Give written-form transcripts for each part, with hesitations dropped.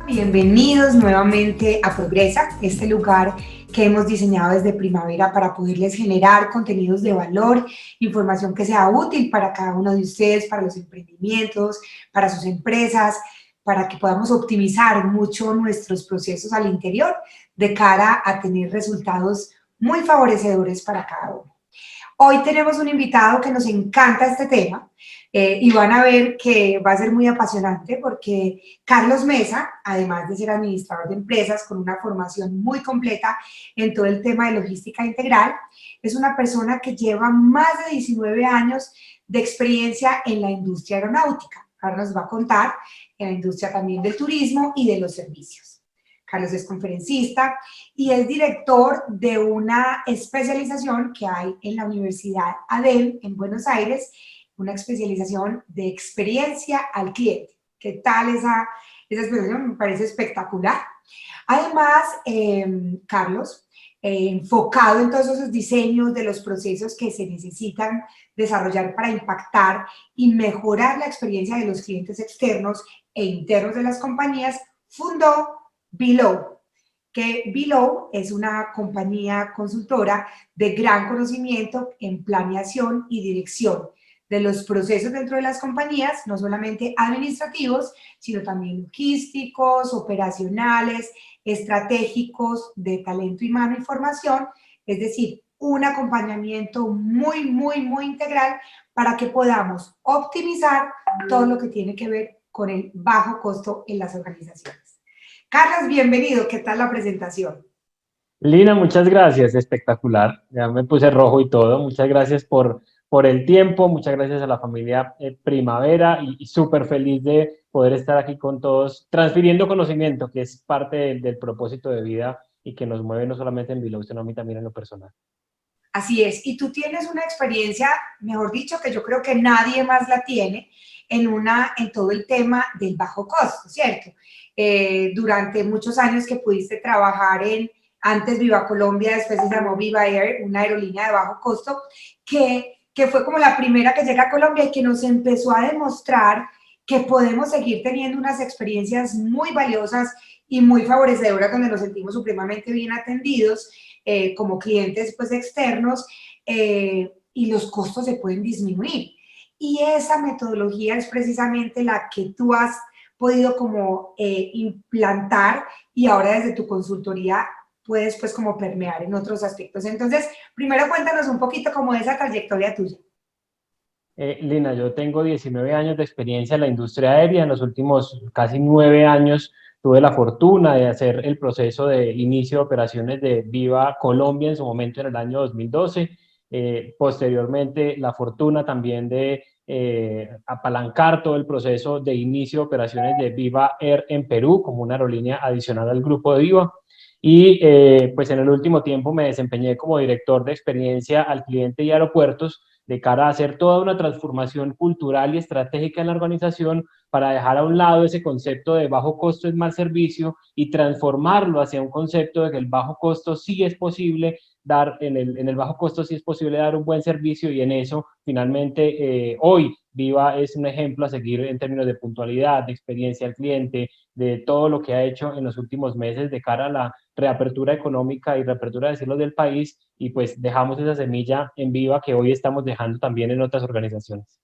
Bienvenidos nuevamente a Progresa, este lugar que hemos diseñado desde Primavera para poderles generar contenidos de valor, información que sea útil para cada uno de ustedes, para los emprendimientos, para sus empresas, para que podamos optimizar mucho nuestros procesos al interior de cara a tener resultados muy favorecedores para cada uno. Hoy tenemos un invitado que nos encanta este tema y van a ver que va a ser muy apasionante porque Carlos Mesa, además de ser administrador de empresas con una formación muy completa en todo el tema de logística integral, es una persona que lleva más de 19 años de experiencia en la industria aeronáutica. Ahora nos va a contar en la industria también del turismo y de los servicios. Carlos es conferencista y es director de una especialización que hay en la Universidad ADEM en Buenos Aires, una especialización de experiencia al cliente. ¿Qué tal esa especialización? Me parece espectacular. Además, Carlos, enfocado en todos esos diseños de los procesos que se necesitan desarrollar para impactar y mejorar la experiencia de los clientes externos e internos de las compañías, fundó Below, que Below es una compañía consultora de gran conocimiento en planeación y dirección de los procesos dentro de las compañías, no solamente administrativos, sino también logísticos, operacionales, estratégicos, de talento humano y formación, es decir, un acompañamiento muy integral para que podamos optimizar todo lo que tiene que ver con el bajo costo en las organizaciones. Carlos, bienvenido. ¿Qué tal la presentación? Lina, muchas gracias, espectacular. Ya me puse rojo y todo. Muchas gracias por el tiempo, muchas gracias a la familia Primavera y súper feliz de poder estar aquí con todos, transfiriendo conocimiento, que es parte del propósito de vida y que nos mueve no solamente en Below, sino a mí también en lo personal. Así es. Y tú tienes una experiencia, mejor dicho, que yo creo que nadie más la tiene en todo el tema del bajo costo, ¿cierto? Durante muchos años que pudiste trabajar antes Viva Colombia, después se llamó Viva Air, una aerolínea de bajo costo, que fue como la primera que llega a Colombia y que nos empezó a demostrar que podemos seguir teniendo unas experiencias muy valiosas y muy favorecedoras donde nos sentimos supremamente bien atendidos como clientes pues, externos y los costos se pueden disminuir. Y esa metodología es precisamente la que tú has podido como implantar y ahora desde tu consultoría puedes pues como permear en otros aspectos. Entonces, primero cuéntanos un poquito como de esa trayectoria tuya. Lina, yo tengo 19 años de experiencia en la industria aérea. En los últimos casi 9 años tuve la fortuna de hacer el proceso de inicio de operaciones de Viva Colombia en su momento en el año 2012. Posteriormente, la fortuna también de apalancar todo el proceso de inicio de operaciones de Viva Air en Perú como una aerolínea adicional al grupo de Viva. Y pues en el último tiempo me desempeñé como director de experiencia al cliente y aeropuertos de cara a hacer toda una transformación cultural y estratégica en la organización para dejar a un lado ese concepto de bajo costo es mal servicio y transformarlo hacia un concepto de que el bajo costo sí es posible dar, en el bajo costo sí es posible dar un buen servicio y en eso finalmente hoy Viva es un ejemplo a seguir en términos de puntualidad, de experiencia al cliente, de todo lo que ha hecho en los últimos meses de cara a la reapertura económica y reapertura de cielos del país y pues dejamos esa semilla en Viva que hoy estamos dejando también en otras organizaciones.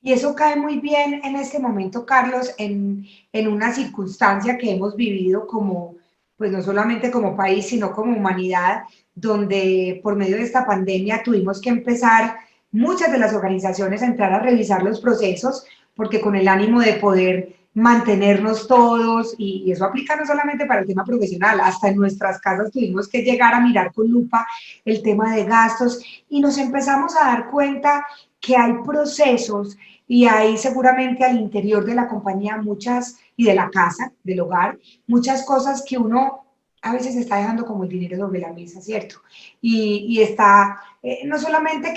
Y eso cae muy bien en este momento, Carlos, en una circunstancia que hemos vivido como, pues no solamente como país, sino como humanidad, donde por medio de esta pandemia tuvimos que empezar muchas de las organizaciones a entrar a revisar los procesos, porque con el ánimo de poder mantenernos todos, y eso aplica no solamente para el tema profesional, hasta en nuestras casas tuvimos que llegar a mirar con lupa el tema de gastos y nos empezamos a dar cuenta que hay procesos y hay seguramente al interior de la compañía muchas, y de la casa, del hogar, muchas cosas que uno a veces está dejando como el dinero sobre la mesa, ¿cierto? Y está, no solamente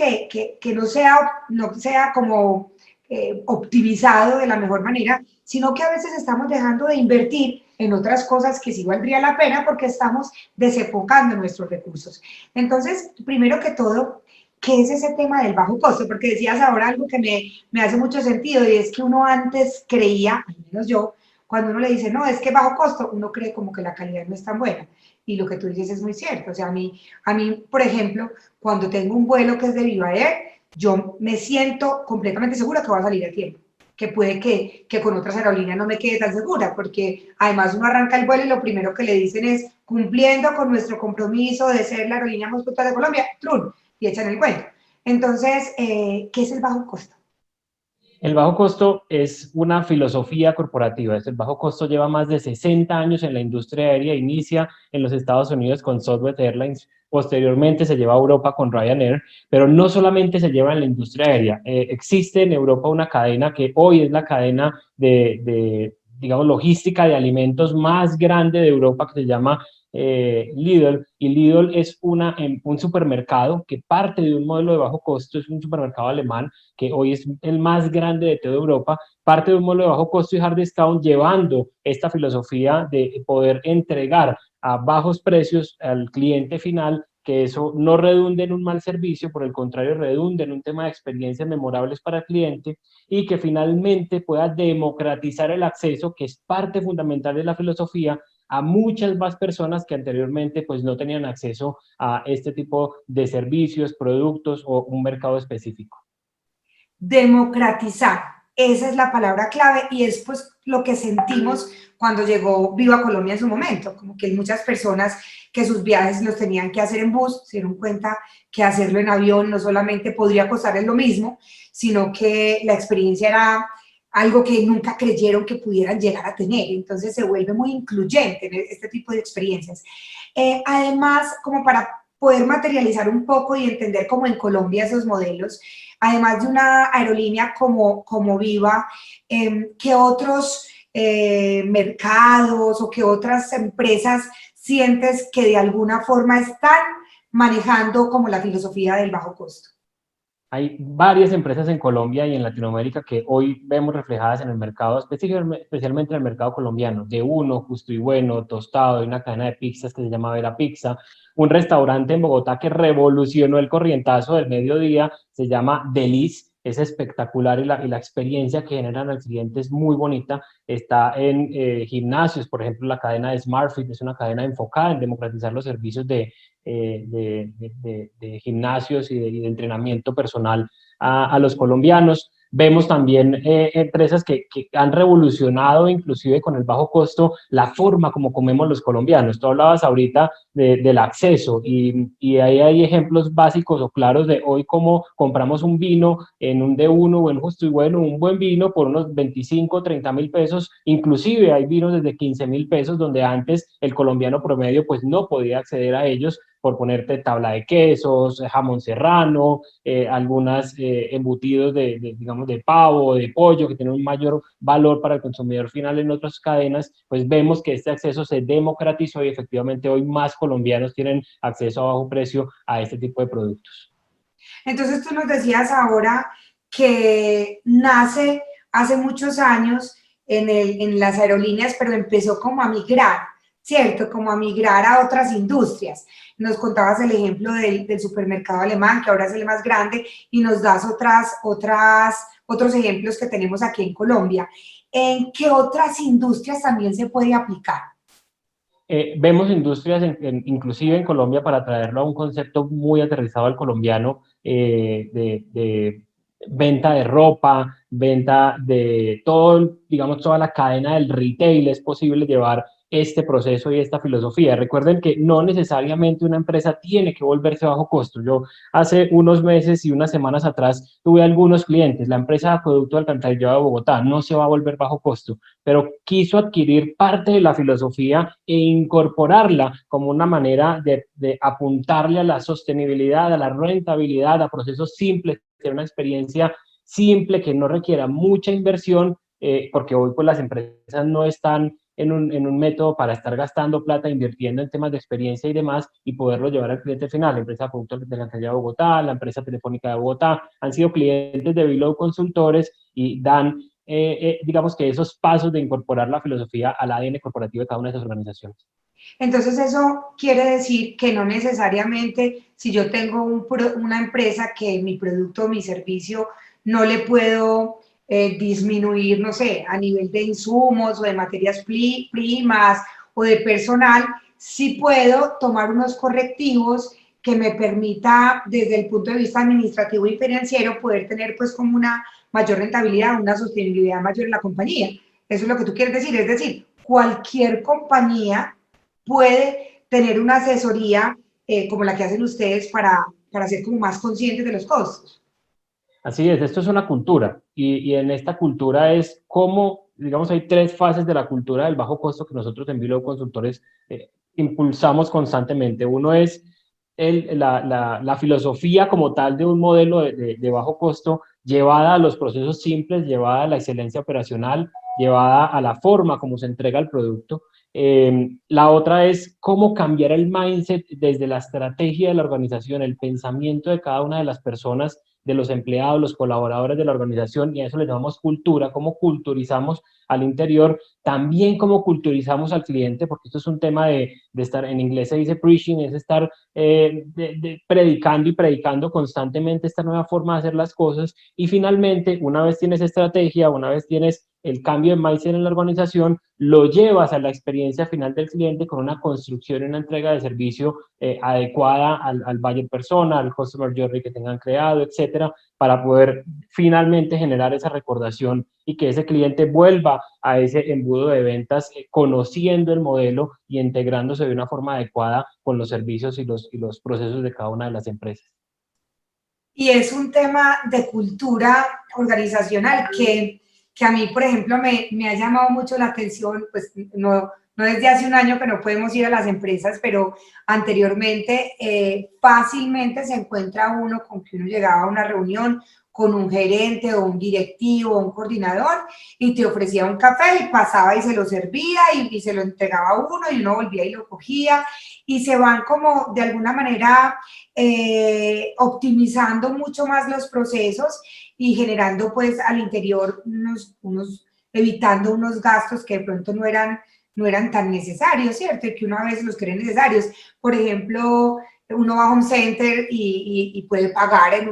que no sea como optimizado de la mejor manera, sino que a veces estamos dejando de invertir en otras cosas que sí valdría la pena porque estamos desenfocando nuestros recursos. Entonces, primero que todo, ¿qué es ese tema del bajo costo? Porque decías ahora algo que me hace mucho sentido y es que uno antes creía, al menos yo, cuando uno le dice, no, es que bajo costo, uno cree como que la calidad no es tan buena. Y lo que tú dices es muy cierto. O sea, a mí, por ejemplo, cuando tengo un vuelo que es de Viva Air, yo me siento completamente segura que va a salir a tiempo, que puede que con otras aerolíneas no me quede tan segura, porque además uno arranca el vuelo y lo primero que le dicen es, cumpliendo con nuestro compromiso de ser la aerolínea más puntual de Colombia, ¡trun! Y echan el cuento. Entonces, ¿qué es el bajo costo? El bajo costo es una filosofía corporativa. El bajo costo lleva más de 60 años en la industria aérea. Inicia en los Estados Unidos con Southwest Airlines, posteriormente se lleva a Europa con Ryanair, pero no solamente se lleva en la industria aérea. Existe en Europa una cadena que hoy es la cadena digamos, logística de alimentos más grande de Europa, que se llama Lidl, y Lidl es un supermercado que parte de un modelo de bajo costo. Es un supermercado alemán que hoy es el más grande de toda Europa, parte de un modelo de bajo costo y hard discount, llevando esta filosofía de poder entregar a bajos precios al cliente final, que eso no redunde en un mal servicio, por el contrario, redunde en un tema de experiencias memorables para el cliente, y que finalmente pueda democratizar el acceso, que es parte fundamental de la filosofía, a muchas más personas que anteriormente pues no tenían acceso a este tipo de servicios, productos o un mercado específico. Democratizar. Esa es la palabra clave y es pues lo que sentimos cuando llegó Viva Colombia en su momento, como que hay muchas personas que sus viajes los tenían que hacer en bus, se dieron cuenta que hacerlo en avión no solamente podría costarles lo mismo, sino que la experiencia era algo que nunca creyeron que pudieran llegar a tener, entonces se vuelve muy incluyente en este tipo de experiencias. Además, como para poder materializar un poco y entender cómo en Colombia esos modelos, además de una aerolínea como Viva, ¿qué otros mercados o qué otras empresas sientes que de alguna forma están manejando como la filosofía del bajo costo? Hay varias empresas en Colombia y en Latinoamérica que hoy vemos reflejadas en el mercado, especialmente en el mercado colombiano. De Uno, Justo y Bueno, Tostado, hay una cadena de pizzas que se llama Vera Pizza, un restaurante en Bogotá que revolucionó el corrientazo del mediodía, se llama Deliz, es espectacular, y la experiencia que generan al cliente es muy bonita. Está en gimnasios, por ejemplo, la cadena de SmartFit es una cadena enfocada en democratizar los servicios de gimnasios y de entrenamiento personal a los colombianos. Vemos también empresas que han revolucionado, inclusive con el bajo costo, la forma como comemos los colombianos. Tú hablabas ahorita del acceso, y ahí hay ejemplos básicos o claros de hoy cómo compramos un vino en un D1 o en Justo y Bueno, un buen vino por unos 25, 30 mil pesos. Inclusive hay vinos desde 15 mil pesos, donde antes el colombiano promedio pues no podía acceder a ellos, por ponerte tabla de quesos, jamón serrano, algunos embutidos digamos, de pavo o de pollo, que tienen un mayor valor para el consumidor final en otras cadenas. Pues vemos que este acceso se democratizó y efectivamente hoy más colombianos tienen acceso a bajo precio a este tipo de productos. Entonces tú nos decías ahora que nace hace muchos años en las aerolíneas, pero empezó como a migrar, ¿cierto? Como a migrar a otras industrias. Nos contabas el ejemplo del supermercado alemán, que ahora es el más grande, y nos das otros ejemplos que tenemos aquí en Colombia. ¿En qué otras industrias también se puede aplicar? Vemos industrias, inclusive en Colombia, para traerlo a un concepto muy aterrizado al colombiano, de venta de ropa, venta de todo, digamos, toda la cadena del retail. Es posible llevar este proceso y esta filosofía. Recuerden que no necesariamente una empresa tiene que volverse bajo costo. Yo hace unos meses y unas semanas atrás tuve algunos clientes. La empresa de Acueducto de Alcantarillado de Bogotá no se va a volver bajo costo, pero quiso adquirir parte de la filosofía e incorporarla como una manera de apuntarle a la sostenibilidad, a la rentabilidad, a procesos simples, que una experiencia simple, que no requiera mucha inversión, porque hoy pues las empresas no están en un método para estar gastando plata, invirtiendo en temas de experiencia y demás, y poderlo llevar al cliente final. La empresa de Productos de la Alcaldía de Bogotá, la empresa telefónica de Bogotá, han sido clientes de Below Consultores y dan digamos que esos pasos de incorporar la filosofía al ADN corporativo de cada una de esas organizaciones. Entonces eso quiere decir que no necesariamente si yo tengo una empresa que mi producto o mi servicio no le puedo disminuir, no sé, a nivel de insumos o de materias primas o de personal, sí puedo tomar unos correctivos que me permita, desde el punto de vista administrativo y financiero, poder tener pues como una mayor rentabilidad, una sostenibilidad mayor en la compañía. Eso es lo que tú quieres decir, es decir, cualquier compañía puede tener una asesoría como la que hacen ustedes para ser como más conscientes de los costos. Así es, esto es una cultura y en esta cultura es como, digamos, hay tres fases de la cultura del bajo costo que nosotros en Below Consultores impulsamos constantemente. Uno es la filosofía como tal de un modelo de bajo costo llevada a los procesos simples, llevada a la excelencia operacional, llevada a la forma como se entrega el producto. La otra es cómo cambiar el mindset desde la estrategia de la organización, el pensamiento de cada una de las personas, de los empleados, los colaboradores de la organización, y a eso le llamamos cultura, cómo culturizamos al interior, también cómo culturizamos al cliente, porque esto es un tema de estar, en inglés se dice preaching, es estar predicando y predicando constantemente esta nueva forma de hacer las cosas, y finalmente, una vez tienes estrategia, una vez tienes el cambio de mindset en la organización, lo llevas a la experiencia final del cliente con una construcción y una entrega de servicio adecuada al buyer persona, al customer journey que tengan creado, etcétera, para poder finalmente generar esa recordación y que ese cliente vuelva a ese embudo de ventas conociendo el modelo y integrándose de una forma adecuada con los servicios y los procesos de cada una de las empresas. Y es un tema de cultura organizacional que a mí, por ejemplo, me ha llamado mucho la atención, pues no desde hace un año que no podemos ir a las empresas, pero anteriormente fácilmente se encuentra uno con que uno llegaba a una reunión con un gerente o un directivo o un coordinador y te ofrecía un café y pasaba y se lo servía y se lo entregaba a uno y uno volvía y lo cogía y se van como de alguna manera optimizando mucho más los procesos y generando pues al interior evitando unos gastos que de pronto no eran tan necesarios, ¿cierto? Y que uno a veces los cree necesarios. Por ejemplo, uno va a un center y puede pagar en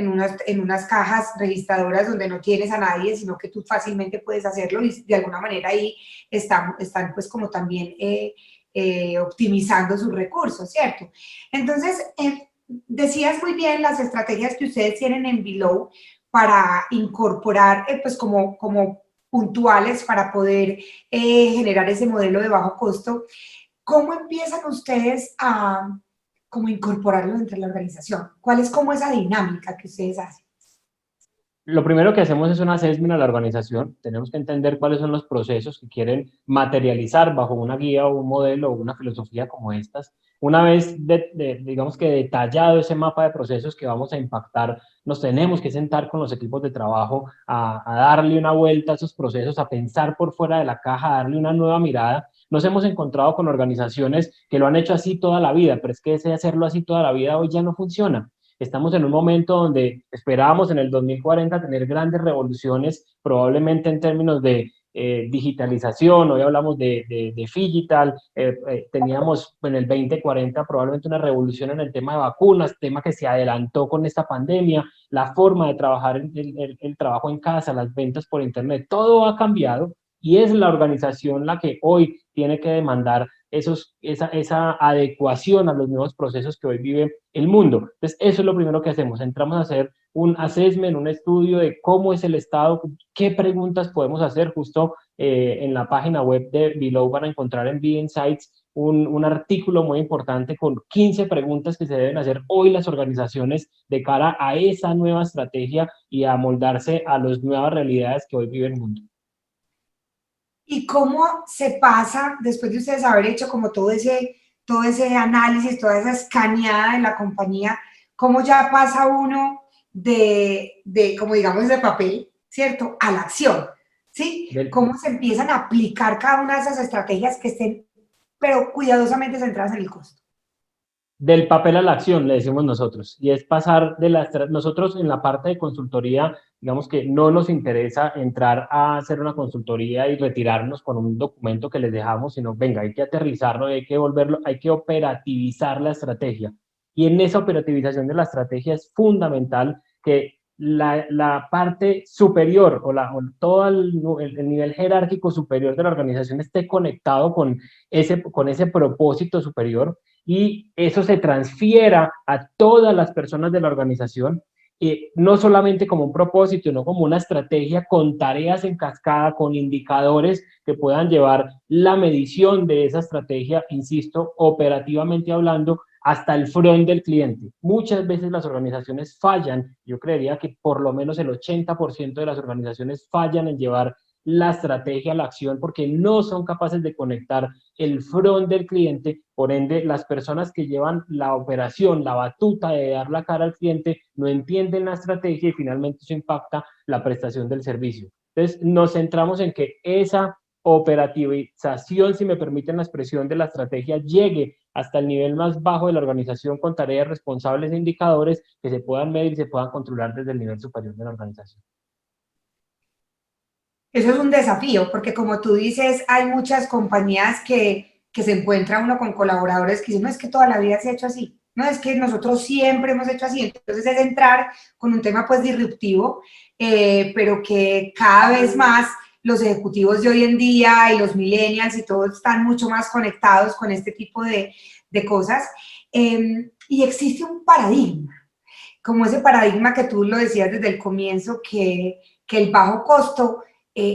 unas cajas registradoras donde no tienes a nadie, sino que tú fácilmente puedes hacerlo y de alguna manera ahí están pues como también optimizando sus recursos, ¿cierto? Entonces, decías muy bien las estrategias que ustedes tienen en Below para incorporar, pues como puntuales para poder generar ese modelo de bajo costo. ¿Cómo empiezan ustedes a como incorporarlo dentro de la organización? ¿Cuál es como esa dinámica que ustedes hacen? Lo primero que hacemos es un assessment a la organización. Tenemos que entender cuáles son los procesos que quieren materializar bajo una guía o un modelo o una filosofía como estas. Una vez, digamos que detallado ese mapa de procesos que vamos a impactar, nos tenemos que sentar con los equipos de trabajo a darle una vuelta a esos procesos, a pensar por fuera de la caja, a darle una nueva mirada. Nos hemos encontrado con organizaciones que lo han hecho así toda la vida, pero es que ese hacerlo así toda la vida hoy ya no funciona. Estamos en un momento donde esperábamos en el 2040 tener grandes revoluciones, probablemente en términos de digitalización, hoy hablamos de digital, teníamos en el 2040 probablemente una revolución en el tema de vacunas, tema que se adelantó con esta pandemia, la forma de trabajar, el trabajo en casa, las ventas por internet, todo ha cambiado y es la organización la que hoy tiene que demandar esa adecuación a los nuevos procesos que hoy vive el mundo. Entonces, eso es lo primero que hacemos. Entramos a hacer un assessment, un estudio de cómo es el estado, qué preguntas podemos hacer. Justo en la página web de Below van a encontrar en B-Insights un artículo muy importante con 15 preguntas que se deben hacer hoy las organizaciones de cara a esa nueva estrategia y a moldarse a las nuevas realidades que hoy vive el mundo. ¿Y cómo se pasa, después de ustedes haber hecho como todo ese análisis, toda esa escaneada de la compañía, cómo ya pasa uno como digamos, de papel, ¿cierto?, a la acción, ¿sí? Del, ¿Cómo se empiezan a aplicar cada una de esas estrategias que estén, pero cuidadosamente centradas en el costo? Del papel a la acción, le decimos nosotros, y es pasar nosotros en la parte de consultoría, digamos que no nos interesa entrar a hacer una consultoría y retirarnos con un documento que les dejamos, sino venga, hay que aterrizarlo, hay que volverlo, hay que operativizar la estrategia. Y en esa operativización de la estrategia es fundamental que la parte superior o todo el nivel jerárquico superior de la organización esté conectado con ese propósito superior y eso se transfiera a todas las personas de la organización, no solamente como un propósito, sino como una estrategia con tareas en cascada, con indicadores que puedan llevar la medición de esa estrategia, insisto, operativamente hablando, hasta el front del cliente. Muchas veces las organizaciones fallan, yo creería que por lo menos el 80% de las organizaciones fallan en llevar la estrategia a la acción porque no son capaces de conectar el front del cliente, por ende las personas que llevan la operación, la batuta de dar la cara al cliente, no entienden la estrategia y finalmente eso impacta la prestación del servicio. Entonces nos centramos en que esa operativización, si me permiten la expresión, de la estrategia llegue hasta el nivel más bajo de la organización con tareas responsables e indicadores que se puedan medir y se puedan controlar desde el nivel superior de la organización. Eso es un desafío, porque como tú dices, hay muchas compañías que se encuentra uno con colaboradores que dicen, no, es que toda la vida se ha hecho así, no, es que nosotros siempre hemos hecho así. Entonces es entrar con un tema pues disruptivo, pero que cada vez más los ejecutivos de hoy en día y los millennials y todos están mucho más conectados con este tipo de cosas. Y existe un paradigma, como ese paradigma que tú lo decías desde el comienzo, que el bajo costo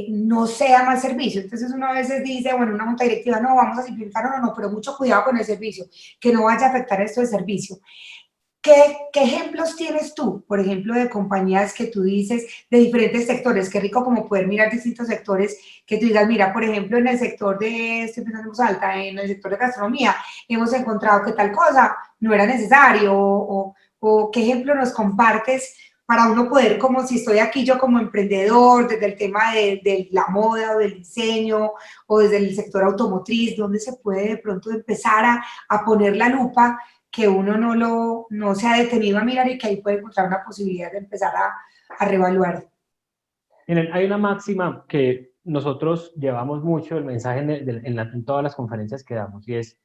no sea mal servicio. Entonces uno a veces dice, bueno, una junta directiva, no, vamos a simplificar, no, pero mucho cuidado con el servicio, que no vaya a afectar esto de servicio. ¿Qué ejemplos tienes tú, por ejemplo, de compañías que tú dices de diferentes sectores? Qué rico como poder mirar distintos sectores, que tú digas, mira, por ejemplo, en el sector de, estoy pensando en voz alta, en el sector de gastronomía, hemos encontrado que tal cosa no era necesario, o qué ejemplo nos compartes para uno poder, como si estoy aquí yo como emprendedor, desde el tema de la moda o del diseño, o desde el sector automotriz, donde se puede de pronto empezar a poner la lupa, que uno no se ha detenido a mirar y que ahí puede encontrar una posibilidad de empezar a reevaluar. Miren, hay una máxima que nosotros llevamos mucho el mensaje en todas las conferencias que damos y es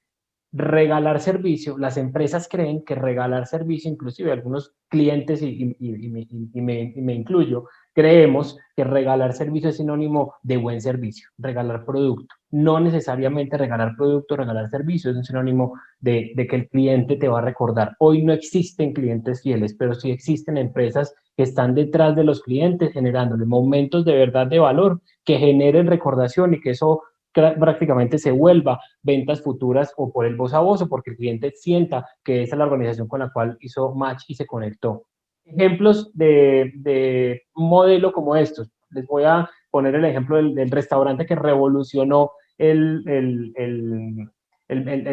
regalar servicio. Las empresas creen que regalar servicio, inclusive algunos clientes y me incluyo, creemos que regalar servicio es sinónimo de buen servicio, regalar producto. No necesariamente regalar producto, regalar servicio es un sinónimo de que el cliente te va a recordar. Hoy no existen clientes fieles, pero sí existen empresas que están detrás de los clientes generándole momentos de verdad de valor que generen recordación y que eso prácticamente se vuelva ventas futuras o por el voz a voz o porque el cliente sienta que esa es la organización con la cual hizo match y se conectó. Ejemplos de modelo como estos. Les voy a poner el ejemplo del restaurante que revolucionó el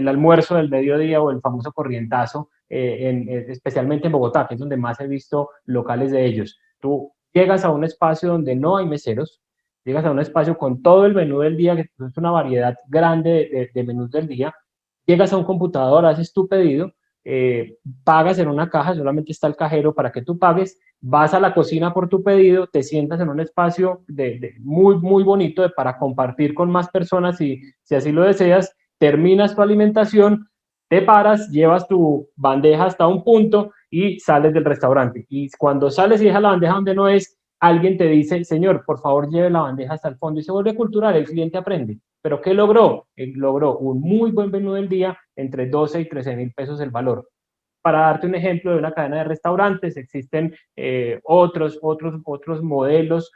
almuerzo del mediodía o el famoso corrientazo, especialmente en Bogotá, que es donde más he visto locales de ellos. Tú llegas a un espacio donde no hay meseros, llegas a un espacio con todo el menú del día, que es una variedad grande de menús del día, llegas a un computador, haces tu pedido, pagas en una caja, solamente está el cajero para que tú pagues, vas a la cocina por tu pedido, te sientas en un espacio muy bonito para compartir con más personas si así lo deseas, terminas tu alimentación, te paras, llevas tu bandeja hasta un punto y sales del restaurante. Y cuando sales y dejas la bandeja donde no es, alguien te dice, señor, por favor lleve la bandeja hasta el fondo y se vuelve cultural, el cliente aprende. ¿Pero qué logró? Él logró un muy buen menú del día, entre 12 y 13 mil pesos el valor. Para darte un ejemplo de una cadena de restaurantes, existen otros modelos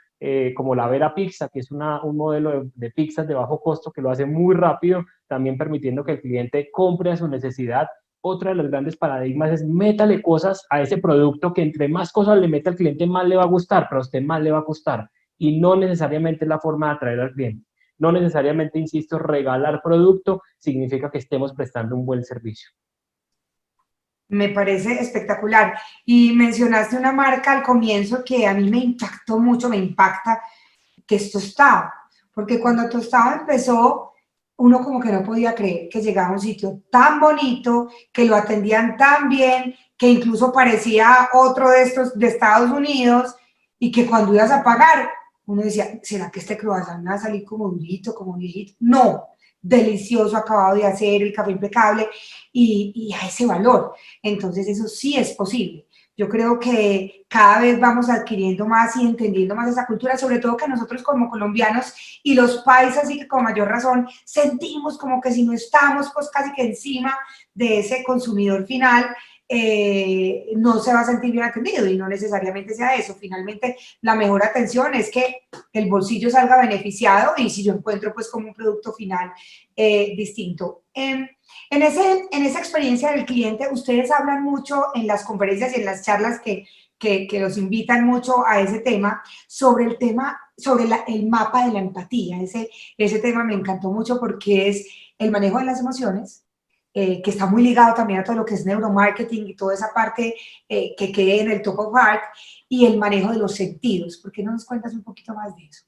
como la Vera Pizza, que es un modelo de pizzas de bajo costo que lo hace muy rápido, también permitiendo que el cliente compre a su necesidad. Otra de los grandes paradigmas es métale cosas a ese producto que entre más cosas le meta al cliente más le va a gustar, pero a usted más le va a costar. Y no necesariamente es la forma de atraer al cliente. No necesariamente, insisto, regalar producto significa que estemos prestando un buen servicio. Me parece espectacular. Y mencionaste una marca al comienzo que a mí me impactó mucho, me impacta, que es Tostado. Porque cuando Tostado empezó, uno como que no podía creer que llegaba a un sitio tan bonito, que lo atendían tan bien, que incluso parecía otro de estos de Estados Unidos, y que cuando ibas a pagar, uno decía, ¿será que este croissant va a salir como durito, como viejito? No, delicioso, acabado de hacer, el café impecable, y a ese valor. Entonces eso sí es posible. Yo creo que cada vez vamos adquiriendo más y entendiendo más esa cultura, sobre todo que nosotros como colombianos y los paisas, y que con mayor razón sentimos como que si no estamos pues casi que encima de ese consumidor final, no se va a sentir bien atendido, y no necesariamente sea eso. Finalmente, la mejor atención es que el bolsillo salga beneficiado, y si yo encuentro pues como un producto final distinto. En esa experiencia del cliente, ustedes hablan mucho en las conferencias y en las charlas que los invitan mucho a ese tema, sobre el mapa de la empatía. Ese tema me encantó mucho porque es el manejo de las emociones, que está muy ligado también a todo lo que es neuromarketing y toda esa parte que quede en el top of heart, y el manejo de los sentidos. ¿Por qué no nos cuentas un poquito más de eso?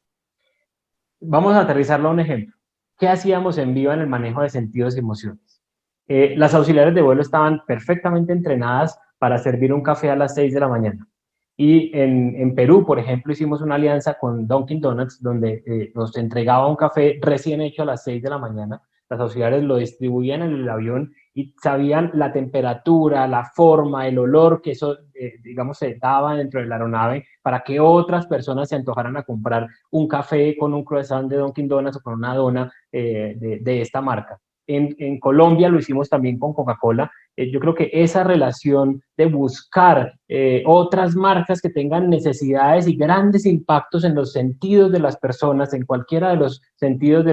Vamos a aterrizarlo a un ejemplo. ¿Qué hacíamos en Viva en el manejo de sentidos y emociones? Las auxiliares de vuelo estaban perfectamente entrenadas para servir un café a las 6 de la mañana. Y en Perú, por ejemplo, hicimos una alianza con Dunkin' Donuts, donde nos entregaba un café recién hecho a las 6 de la mañana. Las auxiliares lo distribuían en el avión y sabían la temperatura, la forma, el olor que eso, digamos, se daba dentro de la aeronave para que otras personas se antojaran a comprar un café con un croissant de Dunkin' Donuts o con una dona de esta marca. En Colombia lo hicimos también con Coca-Cola. Yo creo que esa relación de buscar otras marcas que tengan necesidades y grandes impactos en los sentidos de las personas, en cualquiera de los sentidos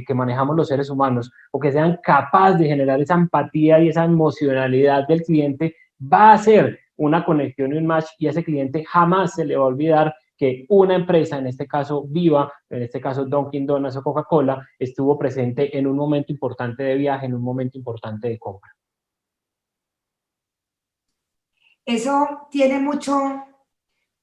que manejamos los seres humanos, o que sean capaces de generar esa empatía y esa emocionalidad del cliente, va a ser una conexión y un match, y a ese cliente jamás se le va a olvidar que una empresa, en este caso Viva, en este caso Dunkin' Donuts o Coca-Cola, estuvo presente en un momento importante de viaje, en un momento importante de compra. Eso tiene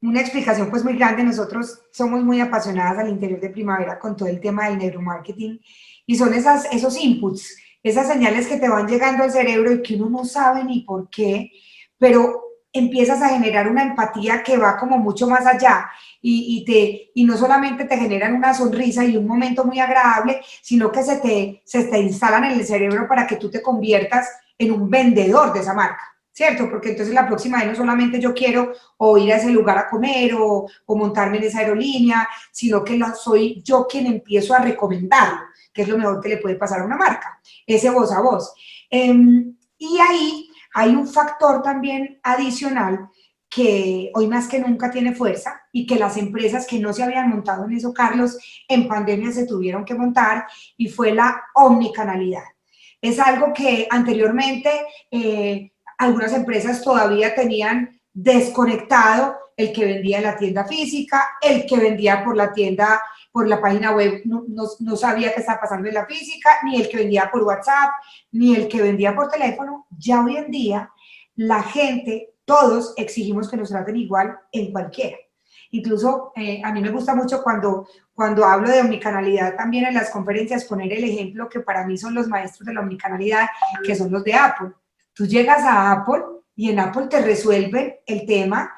una explicación pues muy grande. Nosotros somos muy apasionadas al interior de Primavera con todo el tema del neuromarketing, y son esos inputs, esas señales que te van llegando al cerebro y que uno no sabe ni por qué, pero empiezas a generar una empatía que va como mucho más allá, y no solamente te generan una sonrisa y un momento muy agradable, sino que se te instalan en el cerebro para que tú te conviertas en un vendedor de esa marca, ¿cierto? Porque entonces la próxima vez no solamente yo quiero o ir a ese lugar a comer o montarme en esa aerolínea, sino que soy yo quien empiezo a recomendarlo, que es lo mejor que le puede pasar a una marca, ese voz a voz. Y ahí hay un factor también adicional que hoy más que nunca tiene fuerza, y que las empresas que no se habían montado en eso, Carlos, en pandemia se tuvieron que montar, y fue la omnicanalidad. Es algo que anteriormente algunas empresas todavía tenían desconectado: el que vendía en la tienda física, el que vendía por la tienda, por la página web, no sabía qué estaba pasando en la física, ni el que vendía por WhatsApp, ni el que vendía por teléfono. Ya hoy en día la gente, todos exigimos que nos traten igual en cualquiera. Incluso a mí me gusta mucho cuando hablo de omnicanalidad también en las conferencias, poner el ejemplo que para mí son los maestros de la omnicanalidad, que son los de Apple. Tú llegas a Apple y en Apple te resuelven el tema.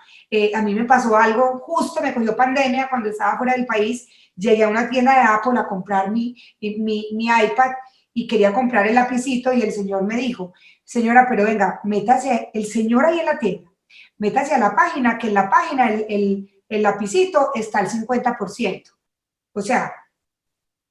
A mí me pasó algo, justo me cogió pandemia cuando estaba fuera del país, llegué a una tienda de Apple a comprar mi iPad, y quería comprar el lapicito, y el señor me dijo: señora, pero venga, métase, el señor ahí en la tienda, métase a la página, que en la página el lapicito está al 50%. O sea,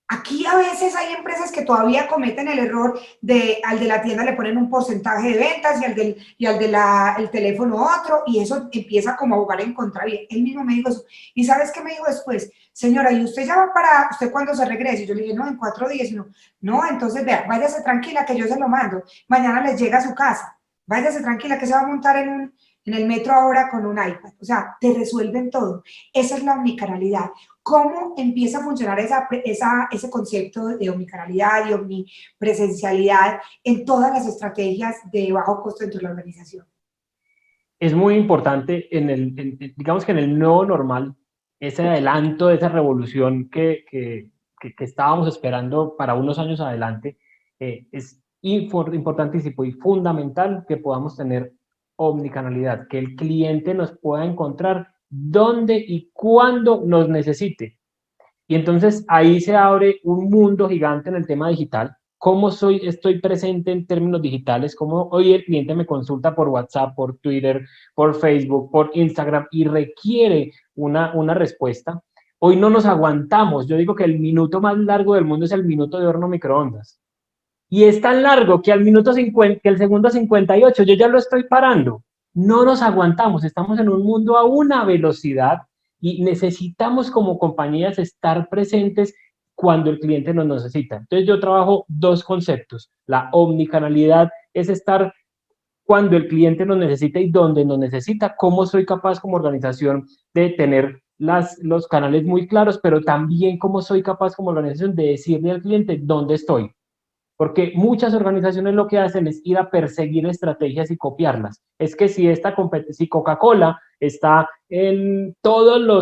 aquí a veces hay empresas que todavía cometen el error de al de la tienda le ponen un porcentaje de ventas, y al de el teléfono otro, y eso empieza como a jugar en contra. Bien, él mismo me dijo eso. ¿Y sabes qué me dijo después? Señora, ¿y usted ya va para, usted cuándo se regrese? Y yo le dije: no, en 4 días. Y no, entonces vea, váyase tranquila que yo se lo mando. Mañana les llega a su casa. Váyase tranquila que se va a montar en el metro ahora con un iPad. O sea, te resuelven todo. Esa es la omnicanalidad. ¿Cómo empieza a funcionar ese concepto de omnicanalidad y omnipresencialidad en todas las estrategias de bajo costo dentro de la organización? Es muy importante, digamos que en el nuevo normal, ese adelanto, esa revolución que estábamos esperando para unos años adelante, es importantísimo y fundamental que podamos tener omnicanalidad, que el cliente nos pueda encontrar donde y cuando nos necesite. Y entonces ahí se abre un mundo gigante en el tema digital, ¿Cómo estoy presente en términos digitales? ¿Cómo hoy el cliente me consulta por WhatsApp, por Twitter, por Facebook, por Instagram y requiere una respuesta? Hoy no nos aguantamos. Yo digo que el minuto más largo del mundo es el minuto de horno microondas. Y es tan largo que al minuto 50, que el segundo 58, yo ya lo estoy parando. No nos aguantamos, estamos en un mundo a una velocidad y necesitamos como compañías estar presentes cuando el cliente nos necesita. Entonces yo trabajo dos conceptos. La omnicanalidad es estar cuando el cliente nos necesita y donde nos necesita, cómo soy capaz como organización de tener los canales muy claros, pero también cómo soy capaz como organización de decirle al cliente dónde estoy. Porque muchas organizaciones lo que hacen es ir a perseguir estrategias y copiarlas. Es que si Coca-Cola está en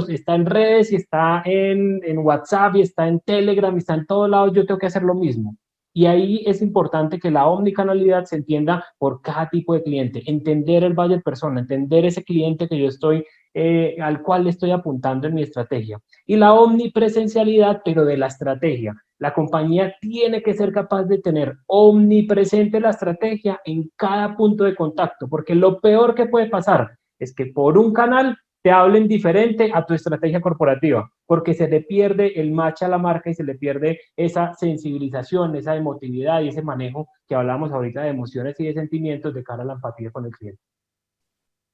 está en redes y está en WhatsApp y está en Telegram y está en todos lados, yo tengo que hacer lo mismo. Y ahí es importante que la omnicanalidad se entienda por cada tipo de cliente, entender el buyer persona, entender ese cliente que yo al cual le estoy apuntando en mi estrategia. Y la omnipresencialidad, pero de la estrategia. La compañía tiene que ser capaz de tener omnipresente la estrategia en cada punto de contacto, porque lo peor que puede pasar es que por un canal te hablen diferente a tu estrategia corporativa, porque se le pierde el match a la marca y se le pierde esa sensibilización, esa emotividad y ese manejo que hablamos ahorita de emociones y de sentimientos de cara a la empatía con el cliente.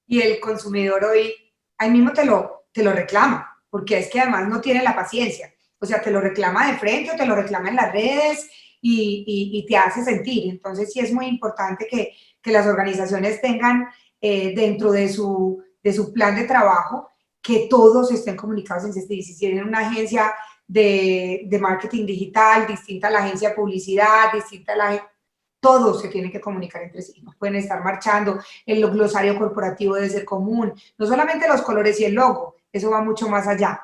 Y el consumidor hoy, ahí mismo te lo reclama, porque es que además no tiene la paciencia. O sea, te lo reclama de frente o te lo reclama en las redes y te hace sentir. Entonces sí es muy importante que las organizaciones tengan dentro de su plan de trabajo que todos estén comunicados en este. Si tienen una agencia de marketing digital, distinta a la agencia de publicidad, distinta a la todos se tienen que comunicar entre sí, no pueden estar marchando, el glosario corporativo debe ser común, no solamente los colores y el logo, eso va mucho más allá.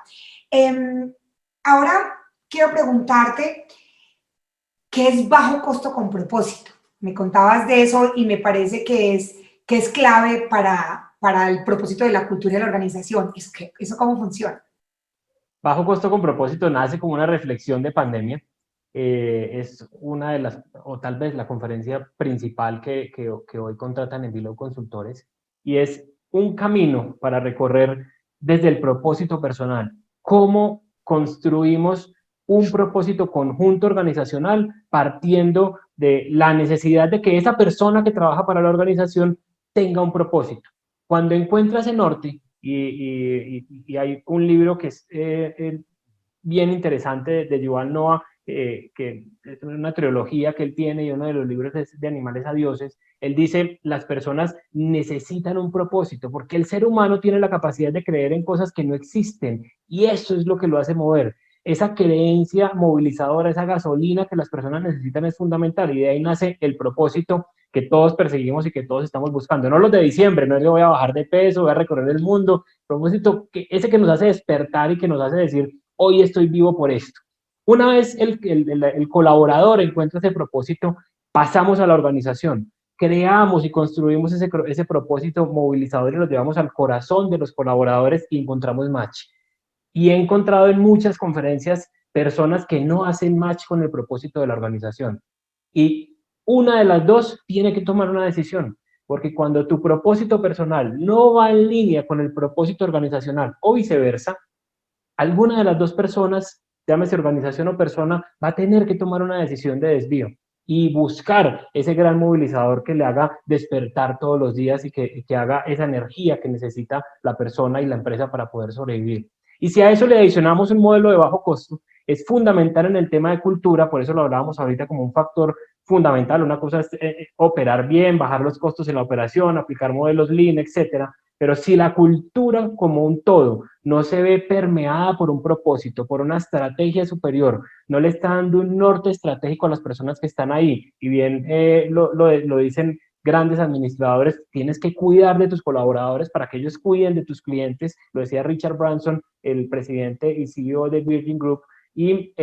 Ahora quiero preguntarte, ¿qué es bajo costo con propósito? Me contabas de eso y me parece que es clave para el propósito de la cultura de la organización. ¿Eso cómo funciona? Bajo costo con propósito nace como una reflexión de pandemia. Es una de las, o tal vez la conferencia principal que hoy contratan en Vilo Consultores, y es un camino para recorrer desde el propósito personal. ¿Cómo construimos un propósito conjunto organizacional partiendo de la necesidad de que esa persona que trabaja para la organización tenga un propósito? Cuando encuentras ese norte, y hay un libro que es bien interesante de Yuval Noah, que es una trilogía que él tiene y uno de los libros es de Animales a Dioses. Él dice, las personas necesitan un propósito porque el ser humano tiene la capacidad de creer en cosas que no existen y eso es lo que lo hace mover. Esa creencia movilizadora, esa gasolina que las personas necesitan es fundamental y de ahí nace el propósito que todos perseguimos y que todos estamos buscando. No los de diciembre, no es que voy a bajar de peso, voy a recorrer el mundo, propósito ese que nos hace despertar y que nos hace decir, hoy estoy vivo por esto. Una vez el colaborador encuentra ese propósito, pasamos a la organización, creamos y construimos ese propósito movilizador y lo llevamos al corazón de los colaboradores y encontramos match. Y he encontrado en muchas conferencias personas que no hacen match con el propósito de la organización. Y una de las dos tiene que tomar una decisión, porque cuando tu propósito personal no va en línea con el propósito organizacional o viceversa, alguna de las dos personas, llámese organización o persona, va a tener que tomar una decisión de desvío y buscar ese gran movilizador que le haga despertar todos los días y que haga esa energía que necesita la persona y la empresa para poder sobrevivir. Y si a eso le adicionamos un modelo de bajo costo, es fundamental en el tema de cultura, por eso lo hablábamos ahorita como un factor fundamental. Una cosa es operar bien, bajar los costos en la operación, aplicar modelos lean, etcétera. Pero si la cultura como un todo no se ve permeada por un propósito, por una estrategia superior, no le está dando un norte estratégico a las personas que están ahí, y bien lo dicen grandes administradores, tienes que cuidar de tus colaboradores para que ellos cuiden de tus clientes, lo decía Richard Branson, el presidente y CEO de Virgin Group, y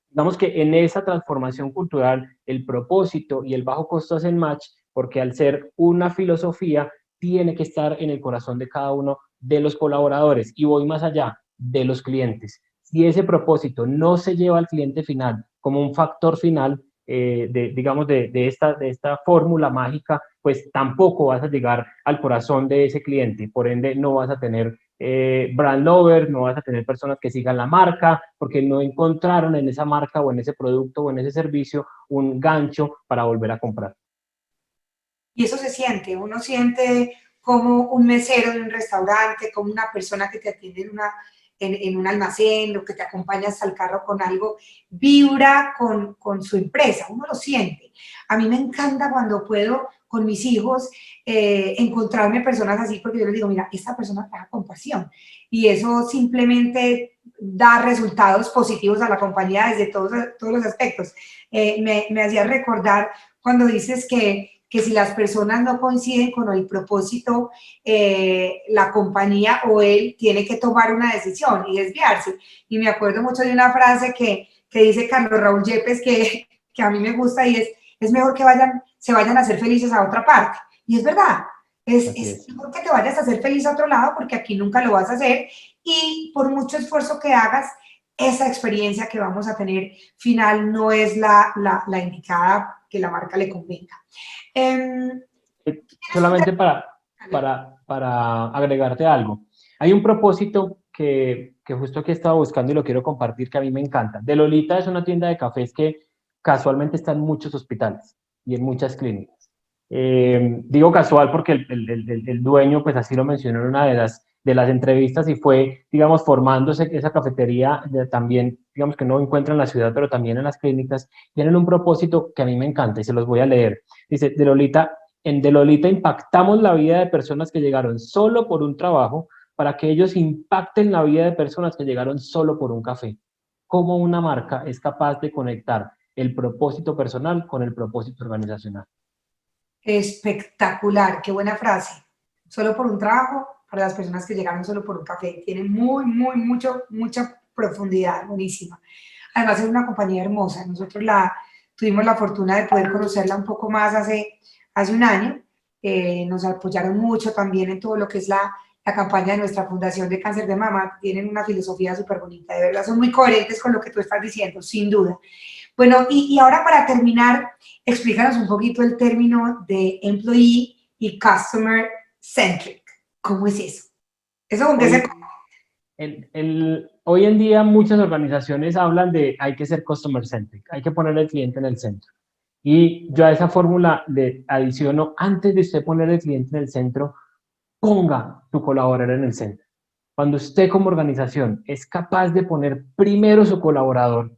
digamos que en esa transformación cultural el propósito y el bajo costo hacen match, porque al ser una filosofía tiene que estar en el corazón de cada uno de los colaboradores, y voy más allá, de los clientes. Si ese propósito no se lleva al cliente final como un factor final, digamos, de esta fórmula mágica, pues tampoco vas a llegar al corazón de ese cliente. Por ende, no vas a tener brand lovers, no vas a tener personas que sigan la marca, porque no encontraron en esa marca o en ese producto o en ese servicio un gancho para volver a comprar. Y eso se siente, uno siente como un mesero de un restaurante, como una persona que te atiende en un almacén o que te acompaña hasta el carro con algo, vibra con su empresa, uno lo siente. A mí me encanta cuando puedo con mis hijos encontrarme personas así, porque yo les digo, mira, esta persona trabaja con pasión y eso simplemente da resultados positivos a la compañía desde todos los aspectos. Me hacía recordar cuando dices que si las personas no coinciden con el propósito, la compañía o él tiene que tomar una decisión y desviarse. Y me acuerdo mucho de una frase que dice Carlos Raúl Yepes que a mí me gusta y es mejor que se vayan a ser felices a otra parte. Y es verdad, es mejor que te vayas a ser feliz a otro lado porque aquí nunca lo vas a hacer y por mucho esfuerzo que hagas, esa experiencia que vamos a tener final no es la indicada que la marca le convenga. Solamente para agregarte algo. Hay un propósito que justo aquí estaba buscando y lo quiero compartir, que a mí me encanta. De Lolita es una tienda de cafés que casualmente está en muchos hospitales y en muchas clínicas. Digo casual porque el dueño pues así lo mencionó en una de las entrevistas y fue, digamos, formándose esa cafetería también, digamos que no encuentra en la ciudad, pero también en las clínicas. Tienen un propósito que a mí me encanta y se los voy a leer. Dice, de Lolita impactamos la vida de personas que llegaron solo por un trabajo para que ellos impacten la vida de personas que llegaron solo por un café. ¿Cómo una marca es capaz de conectar el propósito personal con el propósito organizacional? Espectacular, qué buena frase. Solo por un trabajo, para las personas que llegaron solo por un café. Tiene mucha profundidad, buenísima. Además es una compañía hermosa. Nosotros tuvimos la fortuna de poder conocerla un poco más hace un año. Nos apoyaron mucho también en todo lo que es la campaña de nuestra Fundación de Cáncer de Mama. Tienen una filosofía súper bonita, de verdad, son muy coherentes con lo que tú estás diciendo, sin duda. Bueno, y ahora para terminar, explícanos un poquito el término de employee y customer centric. ¿Cómo es eso? ¿Eso con qué se...? Hoy en día muchas organizaciones hablan de hay que ser customer centric, hay que poner al cliente en el centro. Y yo a esa fórmula le adiciono, antes de usted poner el cliente en el centro, ponga tu colaborador en el centro. Cuando usted como organización es capaz de poner primero su colaborador,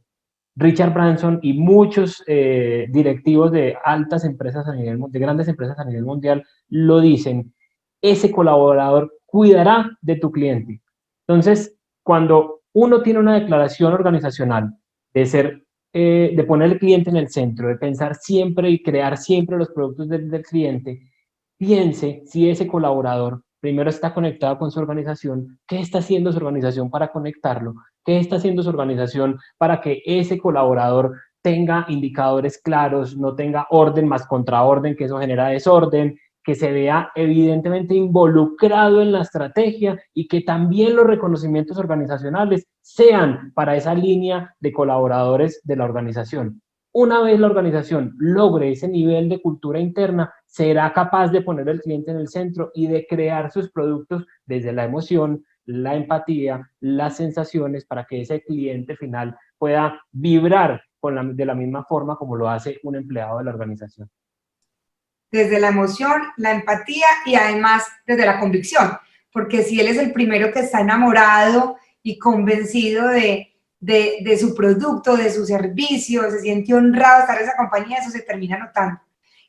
Richard Branson y muchos directivos de altas empresas de grandes empresas a nivel mundial lo dicen, ese colaborador cuidará de tu cliente. Entonces, cuando uno tiene una declaración organizacional de poner el cliente en el centro, de pensar siempre y crear siempre los productos del cliente, piense si ese colaborador primero está conectado con su organización, qué está haciendo su organización para conectarlo, qué está haciendo su organización para que ese colaborador tenga indicadores claros, no tenga orden más contraorden, que eso genera desorden, que se vea evidentemente involucrado en la estrategia y que también los reconocimientos organizacionales sean para esa línea de colaboradores de la organización. Una vez la organización logre ese nivel de cultura interna, será capaz de poner al cliente en el centro y de crear sus productos desde la emoción, la empatía, las sensaciones para que ese cliente final pueda vibrar de la misma forma como lo hace un empleado de la organización. Desde la emoción, la empatía y además desde la convicción, porque si él es el primero que está enamorado y convencido de su producto, de su servicio, se siente honrado de estar en esa compañía, eso se termina notando.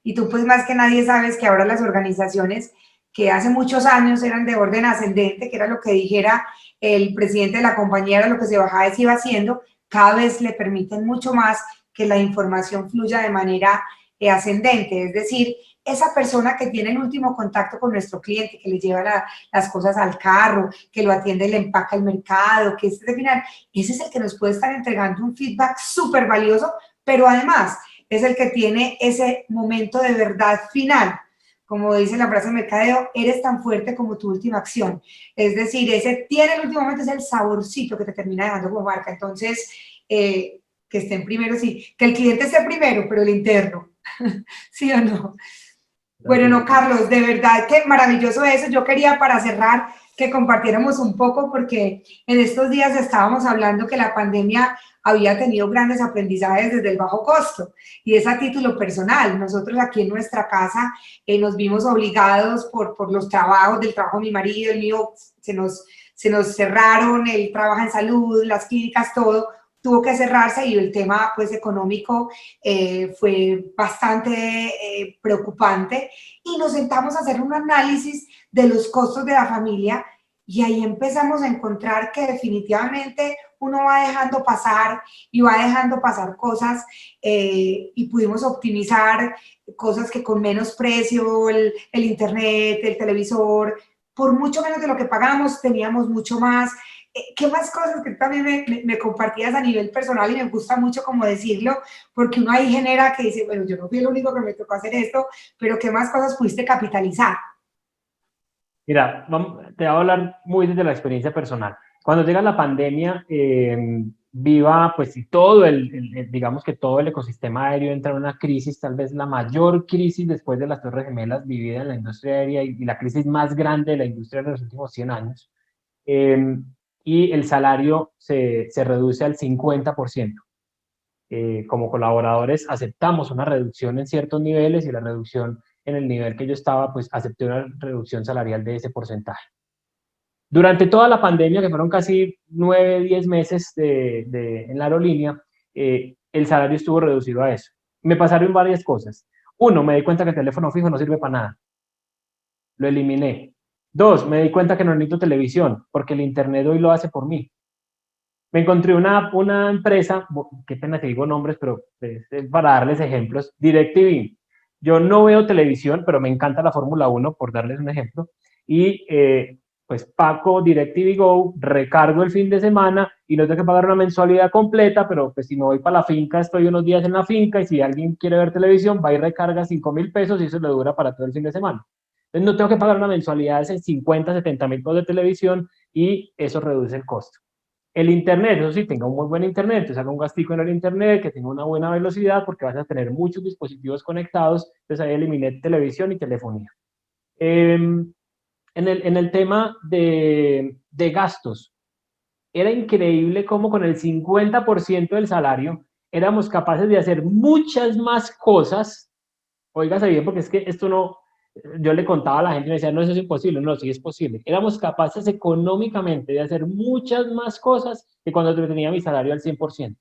Y tú pues más que nadie sabes que ahora las organizaciones que hace muchos años eran de orden ascendente, que era lo que dijera el presidente de la compañía, era lo que se bajaba y se iba haciendo, cada vez le permiten mucho más que la información fluya de manera ascendente, es decir, esa persona que tiene el último contacto con nuestro cliente, que le lleva las cosas al carro, que lo atiende, le empaca el mercado, que es de final, ese es el que nos puede estar entregando un feedback súper valioso, pero además es el que tiene ese momento de verdad final. Como dice la frase de mercadeo, eres tan fuerte como tu última acción. Es decir, ese tiene el último momento, es el saborcito que te termina dejando como marca. Entonces, que estén primero, sí, que el cliente esté primero, pero el interno, ¿sí o no? Bueno, no, Carlos, de verdad que maravilloso eso. Yo quería para cerrar que compartiéramos un poco porque en estos días estábamos hablando que la pandemia había tenido grandes aprendizajes desde el bajo costo y es a título personal. Nosotros aquí en nuestra casa nos vimos obligados por los trabajos, del trabajo de mi marido, el mío, se nos cerraron, él trabaja en salud, las clínicas, todo, tuvo que cerrarse y el tema pues económico fue bastante preocupante y nos sentamos a hacer un análisis de los costos de la familia y ahí empezamos a encontrar que definitivamente uno va dejando pasar y va dejando pasar cosas y pudimos optimizar cosas que con menos precio, el internet, el televisor, por mucho menos de lo que pagamos, teníamos mucho más. ¿Qué más cosas que tú también me compartías a nivel personal y me gusta mucho como decirlo, porque uno ahí genera que dice, bueno, yo no fui el único que me tocó hacer esto, pero ¿qué más cosas pudiste capitalizar? Mira, te voy a hablar muy desde la experiencia personal. Cuando llega la pandemia, Viva, pues y todo digamos que todo el ecosistema aéreo entra en una crisis, tal vez la mayor crisis después de las Torres Gemelas vivida en la industria aérea y la crisis más grande de la industria de los últimos 100 años. Eh, y el salario se reduce al 50%. Como colaboradores aceptamos una reducción en ciertos niveles y la reducción en el nivel que yo estaba, pues acepté una reducción salarial de ese porcentaje. Durante toda la pandemia, que fueron casi 9, 10 meses en la aerolínea, el salario estuvo reducido a eso. Me pasaron varias cosas. Uno, me di cuenta que el teléfono fijo no sirve para nada. Lo eliminé. Dos, me di cuenta que no necesito televisión, porque el internet hoy lo hace por mí. Me encontré una empresa, qué pena que digo nombres, pero para darles ejemplos, DirecTV. Yo no veo televisión, pero me encanta la Fórmula 1, por darles un ejemplo, y pues pago DirecTV Go, recargo el fin de semana y no tengo que pagar una mensualidad completa, pero pues si me voy para la finca, estoy unos días en la finca y si alguien quiere ver televisión, va y recarga 5.000 pesos y eso le dura para todo el fin de semana. Entonces no tengo que pagar una mensualidad de 50, 70.000 pesos de televisión y eso reduce el costo. El internet, eso sí, tenga un muy buen internet, entonces haga un gastico en el internet, que tenga una buena velocidad, porque vas a tener muchos dispositivos conectados, entonces ahí eliminé televisión y telefonía. En el tema de gastos, era increíble cómo con el 50% del salario éramos capaces de hacer muchas más cosas. Óigase bien, porque es que esto no, yo le contaba a la gente y me decía, no, eso es imposible. No, sí es posible. Éramos capaces económicamente de hacer muchas más cosas que cuando tenía mi salario al 100%.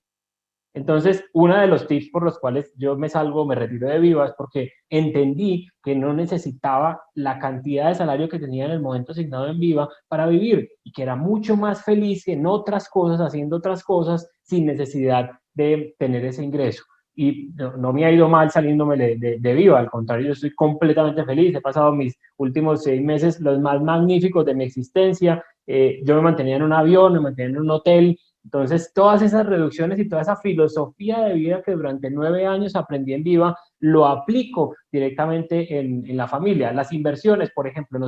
Entonces, uno de los tips por los cuales yo me salgo, me retiro de Viva, es porque entendí que no necesitaba la cantidad de salario que tenía en el momento asignado en Viva para vivir y que era mucho más feliz en otras cosas, haciendo otras cosas, sin necesidad de tener ese ingreso. Y no me ha ido mal saliéndome de Viva, al contrario, yo estoy completamente feliz. He pasado mis últimos 6 meses los más magníficos de mi existencia. Yo me mantenía en un avión, me mantenía en un hotel. Entonces, todas esas reducciones y toda esa filosofía de vida que durante 9 años aprendí en Viva, lo aplico directamente en la familia. Las inversiones, por ejemplo,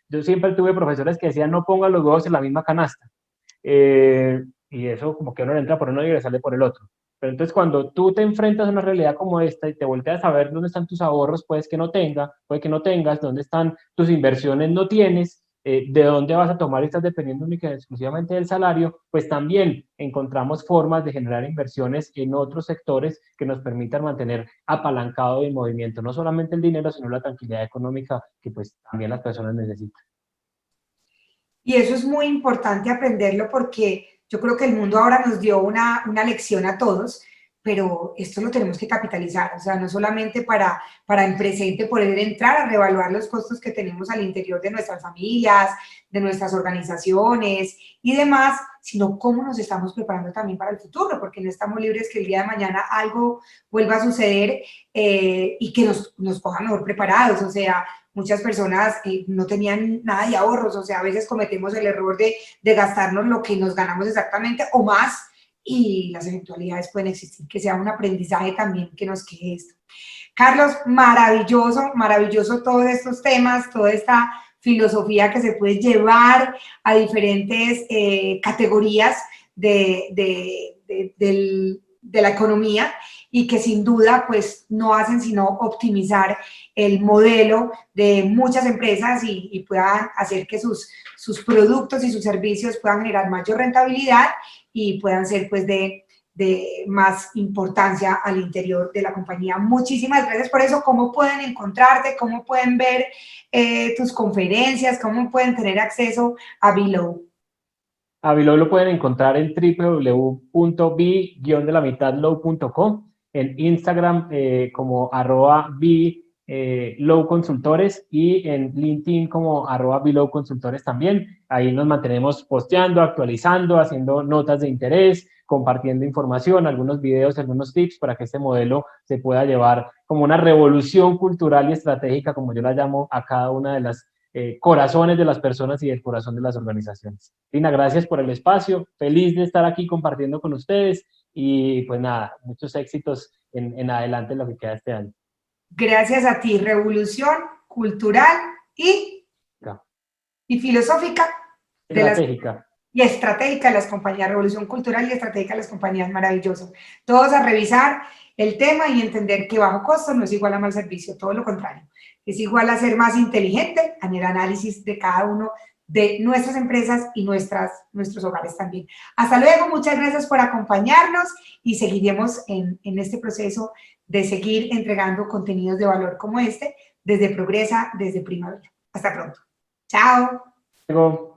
yo siempre tuve profesores que decían no pongan los huevos en la misma canasta. Y eso como que uno le entra por uno y le sale por el otro. Pero entonces cuando tú te enfrentas a una realidad como esta y te volteas a ver dónde están tus ahorros, puede que no tengas, dónde están tus inversiones, no tienes, de dónde vas a tomar y estás dependiendo únicamente exclusivamente del salario, pues también encontramos formas de generar inversiones en otros sectores que nos permitan mantener apalancado el movimiento, no solamente el dinero, sino la tranquilidad económica que pues también las personas necesitan. Y eso es muy importante aprenderlo porque yo creo que el mundo ahora nos dio una lección a todos, pero esto lo tenemos que capitalizar, o sea, no solamente para en presente poder entrar a reevaluar los costos que tenemos al interior de nuestras familias, de nuestras organizaciones y demás, sino cómo nos estamos preparando también para el futuro, porque no estamos libres que el día de mañana algo vuelva a suceder y que nos cojan mejor preparados, o sea, muchas personas no tenían nada de ahorros, o sea, a veces cometemos el error de gastarnos lo que nos ganamos exactamente o más y las eventualidades pueden existir, que sea un aprendizaje también que nos quede esto. Carlos, maravilloso, maravilloso todos estos temas, toda esta filosofía que se puede llevar a diferentes categorías del de la economía y que sin duda pues no hacen sino optimizar el modelo de muchas empresas y puedan hacer que sus productos y sus servicios puedan generar mayor rentabilidad y puedan ser pues de más importancia al interior de la compañía. Muchísimas gracias por eso. ¿Cómo pueden encontrarte? ¿Cómo pueden ver tus conferencias? ¿Cómo pueden tener acceso a Below? A Below lo pueden encontrar en www.b-low.com, en Instagram como @b-low-consultores y en LinkedIn como @b-low-consultores también. Ahí nos mantenemos posteando, actualizando, haciendo notas de interés, compartiendo información, algunos videos, algunos tips para que este modelo se pueda llevar como una revolución cultural y estratégica, como yo la llamo, a cada una de las corazones de las personas y el corazón de las organizaciones. Lina, gracias por el espacio, feliz de estar aquí compartiendo con ustedes y pues nada, muchos éxitos en adelante en lo que queda este año. Gracias a ti, revolución cultural y filosófica Estratégica. y estratégica de las compañías, revolución cultural y estratégica de las compañías, maravilloso. Todos a revisar el tema y entender que bajo costo no es igual a mal servicio, todo lo contrario. Es igual a ser más inteligente, a el análisis de cada uno de nuestras empresas y nuestros hogares también. Hasta luego, muchas gracias por acompañarnos y seguiremos en este proceso de seguir entregando contenidos de valor como este desde Progresa, desde Primavera. Hasta pronto. Chao. Luego.